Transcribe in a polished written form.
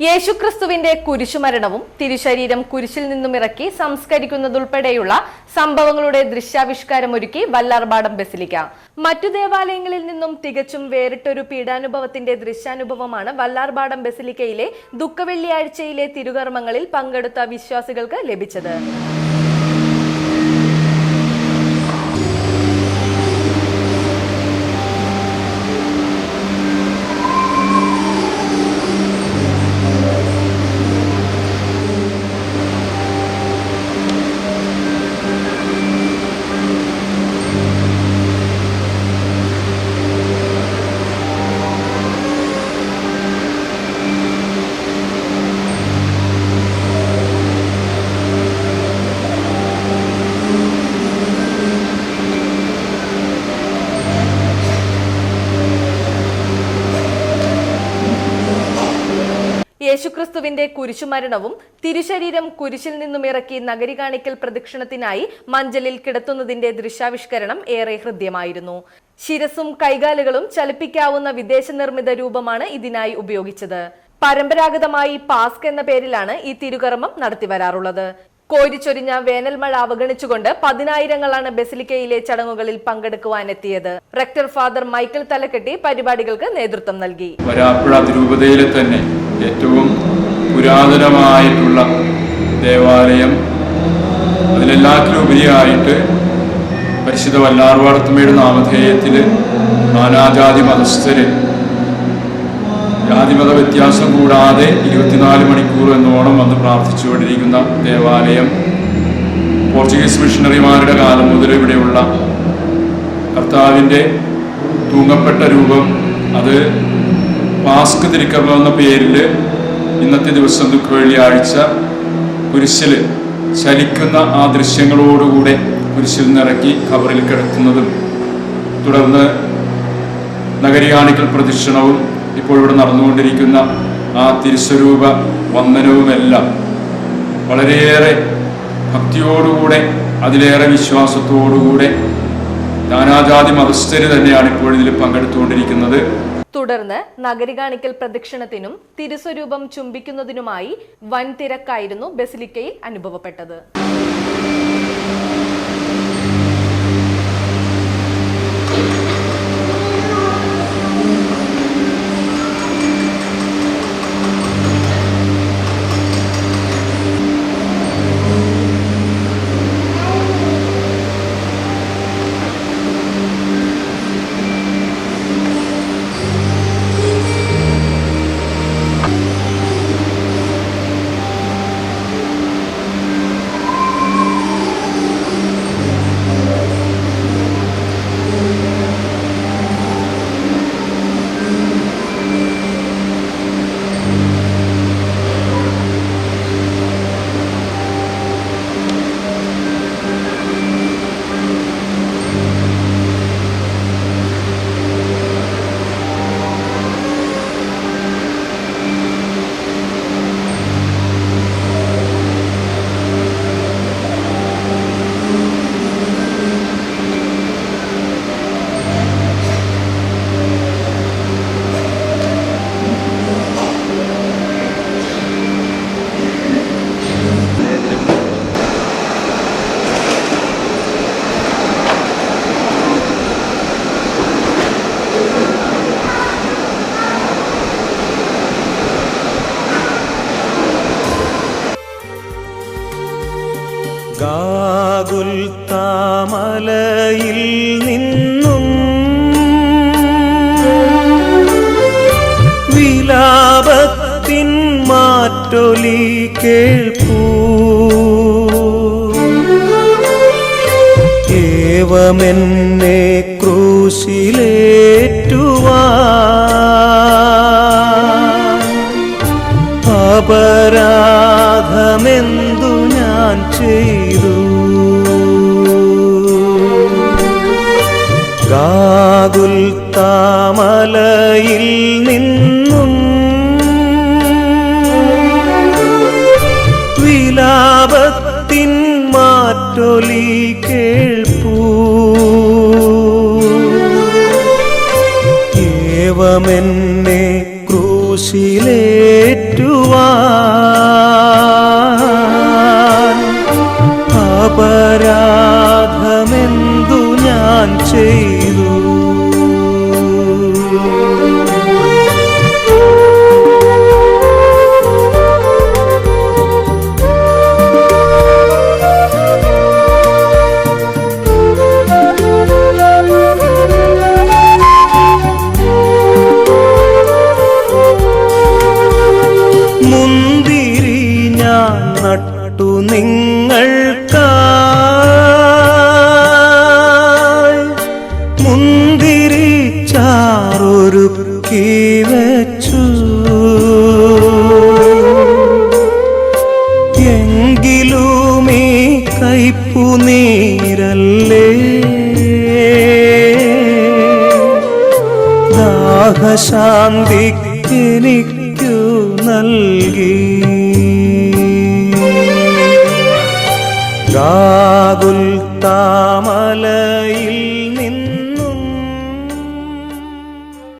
യേശുക്രിസ്തുവിന്റെ കുരിശുമരണവും തിരുശരീരം കുരിശിൽ നിന്നും ഇറക്കി സംസ്കരിക്കുന്നതുൾപ്പെടെയുള്ള സംഭവങ്ങളുടെ ദൃശ്യാവിഷ്കാരമൊരുക്കി വല്ലാർപാടം ബസിലിക്ക. മറ്റു ദേവാലയങ്ങളിൽ നിന്നും തികച്ചും വേറിട്ടൊരു പീഡാനുഭവത്തിന്റെ ദൃശ്യാനുഭവമാണ് വല്ലാർപാടം ബസിലിക്കയിലെ ദുഃഖവെള്ളിയാഴ്ചയിലെ തിരുകർമ്മങ്ങളിൽ പങ്കെടുത്ത വിശ്വാസികൾക്ക് ലഭിച്ചത്. യേശുക്രിസ്തുവിന്റെ കുരിശുമരണവും തിരുശരീരം കുരിശിൽ നിന്നും ഇറക്കി നഗരി കാണിക്കൽ പ്രദക്ഷിണത്തിനായി മഞ്ചലിൽ കിടത്തുന്നതിന്റെ ദൃശ്യാവിഷ്കരണം ഏറെ ഹൃദ്യമായിരുന്നു. ശിരസും കൈകാലുകളും ചലിപ്പിക്കാവുന്ന വിദേശ നിർമ്മിത രൂപമാണ് ഇതിനായി ഉപയോഗിച്ചത്. പരമ്പരാഗതമായി പാസ്ക് എന്ന പേരിലാണ് ഈ തിരുകർമ്മം നടത്തിവരാറുള്ളത്. കോരിച്ചൊരിഞ്ഞ വേനൽ മഴ അവഗണിച്ചുകൊണ്ട് പതിനായിരങ്ങളാണ് ബസിലിക്കയിലെ ചടങ്ങുകളിൽ പങ്കെടുക്കുവാനെത്തിയത്. റെക്ടർ ഫാദർ മൈക്കിൾ തലക്കെട്ടി പരിപാടികൾക്ക് നേതൃത്വം നൽകി. വരാപ്പുഴ അതിരൂപതയിലെ തന്നെ ഏറ്റവും പുരാതനമായിട്ടുള്ള ദേവാലയം, അതിലെല്ലാത്തിലും ഉപരിയായിട്ട് പരിശുദ്ധ വല്ലാർപാടത്തമ്മയുടെ നാമധേയത്തിൽ നാനാജാതി മതസ്ഥര് ജാതിമത വ്യത്യാസം കൂടാതെ 24 മണിക്കൂർ എന്നോണം വന്ന് പ്രാർത്ഥിച്ചുകൊണ്ടിരിക്കുന്ന ദേവാലയം പോർച്ചുഗീസ് മിഷണറിമാരുടെ കാലം മുതൽ ഇവിടെയുള്ള കർത്താവിൻ്റെ തൂങ്ങപ്പെട്ട രൂപം, അത് പാസ്ക് തിരുക്കർമ്മം എന്ന പേരിൽ ഇന്നത്തെ ദിവസം ദുഃഖവെള്ളിയാഴ്ച കുരിശിൽ ചലിക്കുന്ന ആ ദൃശ്യങ്ങളോടുകൂടെ കുരിശിൽ നിറക്കി ഖബറിൽ കിടത്തുന്നതും, തുടർന്ന് നഗരി കാണിക്കൽ പ്രദക്ഷിണവും ഇപ്പോൾ ഇവിടെ നടന്നുകൊണ്ടിരിക്കുന്ന ആ തിരുസ്വരൂപ വന്ദനവുമെല്ലാം വളരെയേറെ ഭക്തിയോടുകൂടെ, അതിലേറെ വിശ്വാസത്തോടുകൂടെ നാനാജാതി മതസ്ഥര് തന്നെയാണ് ഇപ്പോൾ ഇതിൽ പങ്കെടുത്തുകൊണ്ടിരിക്കുന്നത്. തുടർന്ന് നഗരി കാണിക്കൽ പ്രദക്ഷിണത്തിനും തിരുസ്വരൂപം ചുംബിക്കുന്നതിനുമായി വൻ തിരക്കായിരുന്നു ബസിലിക്കയിൽ അനുഭവപ്പെട്ടത്. ഗാഗുൽത്താമലയിൽ നിന്നും വിലാപത്തിൻ മാറ്റൊലി കേൾപ്പൂ. ഏവമെന്നെ ക്രൂശിലേറ്റുവാൻ അപരാധമെന്തു ഞാൻ ചെയ്തു. ഗാഗുൽത്താമലയിൽ നിന്നും വിലാപത്തിൻ മാറ്റൊലി കേൾപ്പൂ. ഏവമെന്നെ ക്രൂശിലേറ്റുവാൻ മുന്തിരി ഞാൻ നട്ടു നിങ്ങൾക്കായി, മുന്തിരി ചാറൊരുക്കി വച്ചു. എങ്കിലും ഈ കയ്പുനീരല്ലേ ദാഹശാന്തിക്കെനിക്കു നൽകി. ഗാഗുൽത്താമലയിൽ